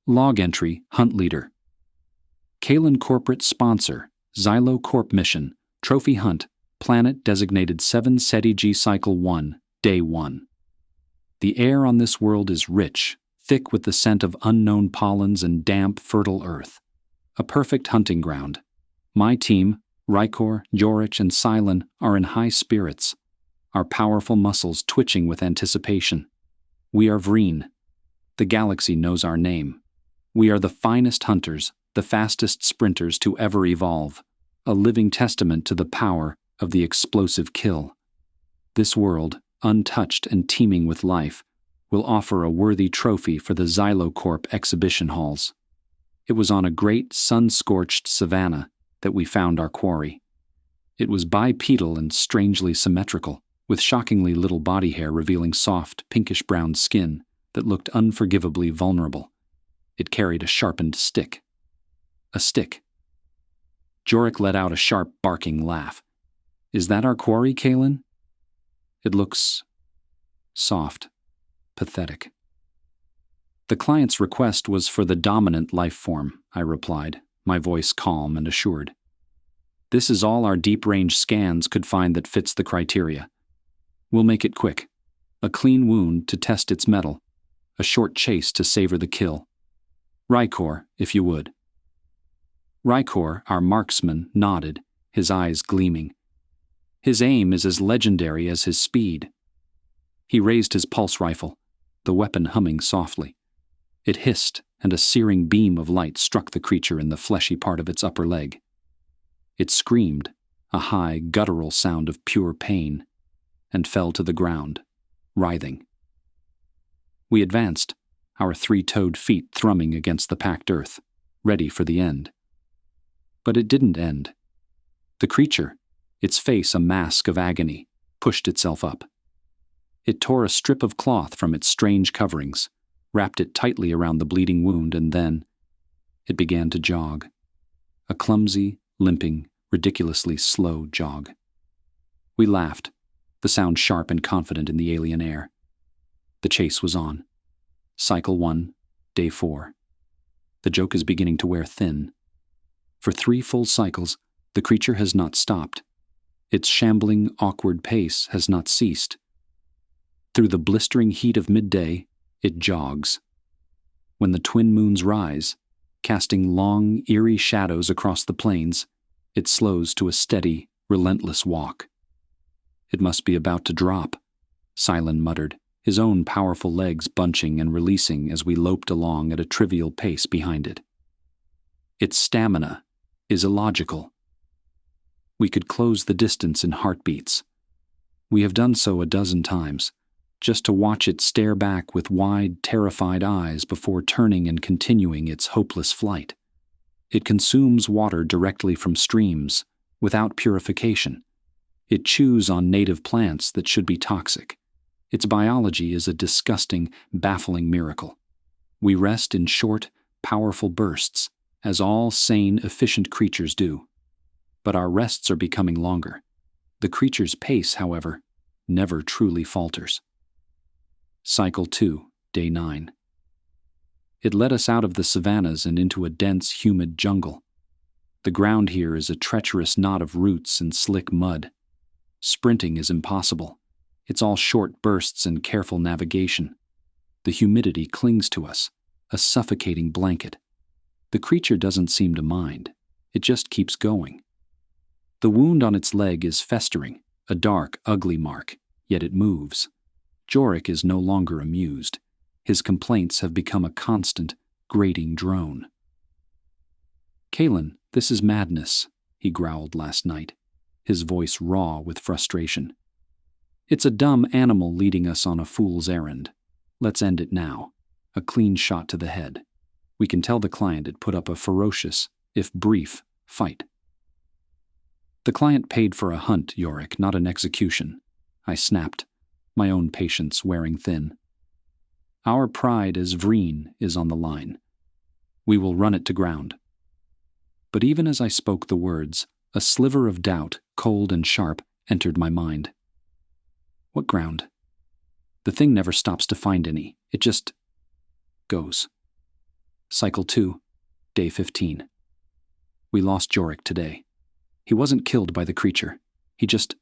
Log entry, Hunt Leader. Kalen Corporate Sponsor, Xylo Corp Mission, Trophy Hunt, Planet designated 7 SETI G Cycle 1, Day 1. The air on this world is rich, thick with the scent of unknown pollens and damp, fertile earth. A perfect hunting ground. My team, Rykor, Jorich, and Silen, are in high spirits, our powerful muscles twitching with anticipation. We are Vreen. The galaxy knows our name. We are the finest hunters, the fastest sprinters to ever evolve, a living testament to the power of the explosive kill. This world, untouched and teeming with life, will offer a worthy trophy for the Xylo Corp exhibition halls. It was on a great sun-scorched savanna that we found our quarry. It was bipedal and strangely symmetrical, with shockingly little body hair revealing soft, pinkish-brown skin that looked unforgivably vulnerable. It carried a sharpened stick. A stick. Jorich let out a sharp, barking laugh. Is that our quarry, Kalen? It looks soft, pathetic. The client's request was for the dominant life form, I replied, my voice calm and assured. This is all our deep-range scans could find that fits the criteria. We'll make it quick. A clean wound to test its mettle, a short chase to savor the kill. Rykor, if you would. Rykor, our marksman, nodded, his eyes gleaming. His aim is as legendary as his speed. He raised his pulse rifle, the weapon humming softly. It hissed, and a searing beam of light struck the creature in the fleshy part of its upper leg. It screamed, a high, guttural sound of pure pain, and fell to the ground, writhing. We advanced, our 3-toed feet thrumming against the packed earth, ready for the end. But it didn't end. The creature, its face a mask of agony, pushed itself up. It tore a strip of cloth from its strange coverings, wrapped it tightly around the bleeding wound, and then it began to jog. A clumsy, limping, ridiculously slow jog. We laughed, the sound sharp and confident in the alien air. The chase was on. Cycle 1, Day 4. The joke is beginning to wear thin. For 3 full cycles, the creature has not stopped. Its shambling, awkward pace has not ceased. Through the blistering heat of midday, it jogs. When the twin moons rise, casting long, eerie shadows across the plains, it slows to a steady, relentless walk. It must be about to drop, Silen muttered, his own powerful legs bunching and releasing as we loped along at a trivial pace behind it. Its stamina is illogical. We could close the distance in heartbeats. We have done so a dozen times, just to watch it stare back with wide, terrified eyes before turning and continuing its hopeless flight. It consumes water directly from streams, without purification. It chews on native plants that should be toxic. Its biology is a disgusting, baffling miracle. We rest in short, powerful bursts, as all sane, efficient creatures do. But our rests are becoming longer. The creature's pace, however, never truly falters. Cycle 2, Day 9. It led us out of the savannas and into a dense, humid jungle. The ground here is a treacherous knot of roots and slick mud. Sprinting is impossible. It's all short bursts and careful navigation. The humidity clings to us, a suffocating blanket. The creature doesn't seem to mind. It just keeps going. The wound on its leg is festering, a dark, ugly mark, yet it moves. Jorich is no longer amused. His complaints have become a constant, grating drone. Kalen, this is madness, he growled last night, his voice raw with frustration. It's a dumb animal leading us on a fool's errand. Let's end it now. A clean shot to the head. We can tell the client it put up a ferocious, if brief, fight. The client paid for a hunt, Jorich, not an execution. I snapped, my own patience wearing thin. Our pride as Vreen is on the line. We will run it to ground. But even as I spoke the words, a sliver of doubt, cold and sharp, entered my mind. What ground? The thing never stops to find any. It just goes. Cycle 2, Day 15. We lost Jorik today. He wasn't killed by the creature. He just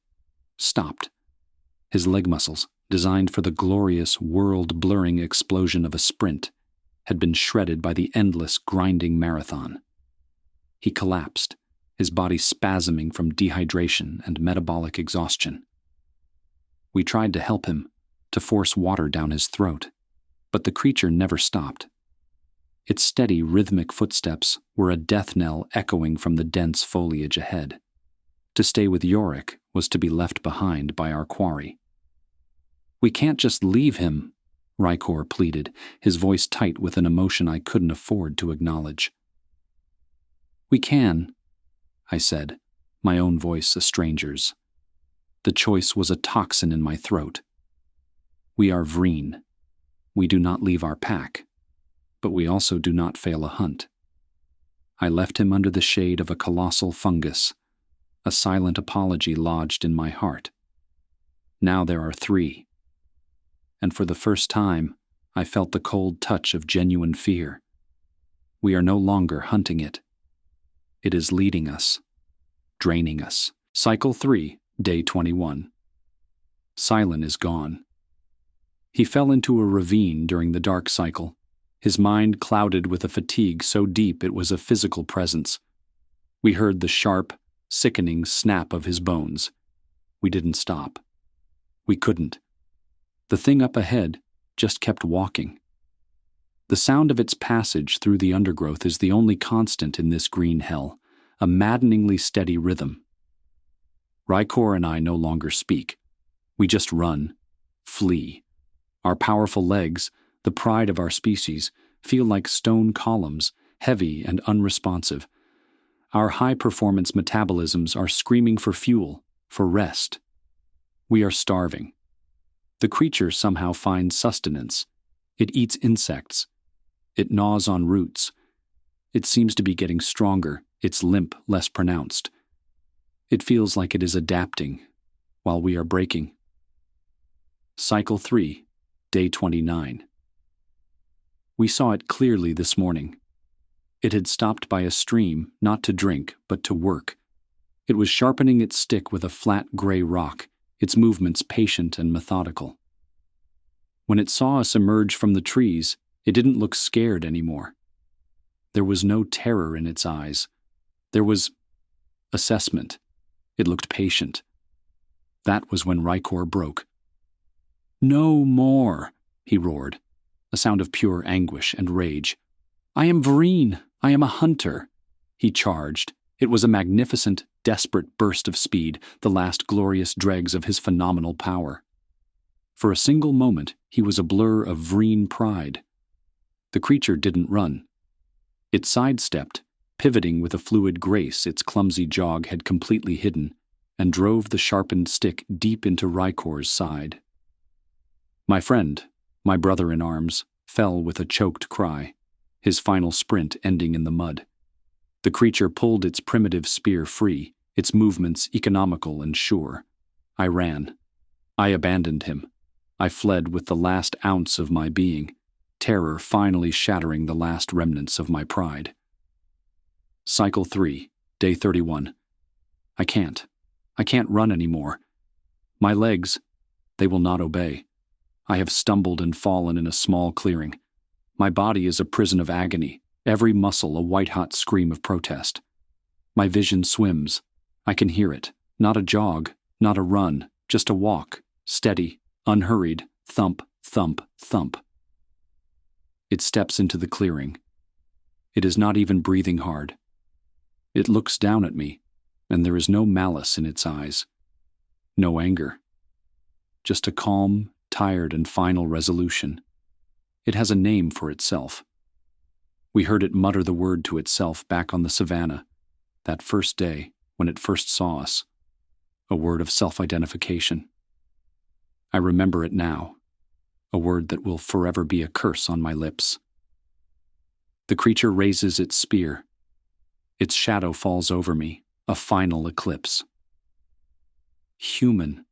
stopped. His leg muscles, designed for the glorious, world-blurring explosion of a sprint, had been shredded by the endless, grinding marathon. He collapsed, his body spasming from dehydration and metabolic exhaustion. We tried to help him, to force water down his throat, but the creature never stopped. Its steady, rhythmic footsteps were a death knell echoing from the dense foliage ahead. To stay with Jorik was to be left behind by our quarry. "We can't just leave him," Rykor pleaded, his voice tight with an emotion I couldn't afford to acknowledge. "We can," I said, my own voice a stranger's. The choice was a toxin in my throat. "We are Vreen. We do not leave our pack, but we also do not fail a hunt." I left him under the shade of a colossal fungus, a silent apology lodged in my heart. Now there are 3. And for the first time, I felt the cold touch of genuine fear. We are no longer hunting it. It is leading us, draining us. Cycle 3, Day 21. Silent is gone. He fell into a ravine during the dark cycle, his mind clouded with a fatigue so deep it was a physical presence. We heard the sharp, sickening snap of his bones. We didn't stop. We couldn't. The thing up ahead just kept walking. The sound of its passage through the undergrowth is the only constant in this green hell, a maddeningly steady rhythm. Rykor and I no longer speak. We just run, flee. Our powerful legs, the pride of our species, feel like stone columns, heavy and unresponsive. Our high-performance metabolisms are screaming for fuel, for rest. We are starving. The creature somehow finds sustenance. It eats insects. It gnaws on roots. It seems to be getting stronger, its limp less pronounced. It feels like it is adapting, while we are breaking. Cycle 3, Day 29. We saw it clearly this morning. It had stopped by a stream, not to drink, but to work. It was sharpening its stick with a flat gray rock, its movements patient and methodical. When it saw us emerge from the trees, it didn't look scared anymore. There was no terror in its eyes. There was assessment. It looked patient. That was when Rykor broke. "No more," he roared, a sound of pure anguish and rage. "I am Vreen. I am a hunter." He charged. It was a magnificent, desperate burst of speed, the last glorious dregs of his phenomenal power. For a single moment, he was a blur of Vreen pride. The creature didn't run. It sidestepped, pivoting with a fluid grace its clumsy jog had completely hidden, and drove the sharpened stick deep into Rykor's side. My friend, my brother in arms, fell with a choked cry, his final sprint ending in the mud. The creature pulled its primitive spear free, its movements economical and sure. I ran. I abandoned him. I fled with the last ounce of my being, terror finally shattering the last remnants of my pride. Cycle 3, Day 31. I can't run anymore. My legs, they will not obey. I have stumbled and fallen in a small clearing. My body is a prison of agony, every muscle a white-hot scream of protest. My vision swims. I can hear it. Not a jog, not a run, just a walk, steady, unhurried, thump, thump, thump. It steps into the clearing. It is not even breathing hard. It looks down at me, and there is no malice in its eyes. No anger. Just a calm, tired, and final resolution. It has a name for itself. We heard it mutter the word to itself back on the savannah, that first day when it first saw us. A word of self-identification. I remember it now, a word that will forever be a curse on my lips. The creature raises its spear. Its shadow falls over me, a final eclipse. Human,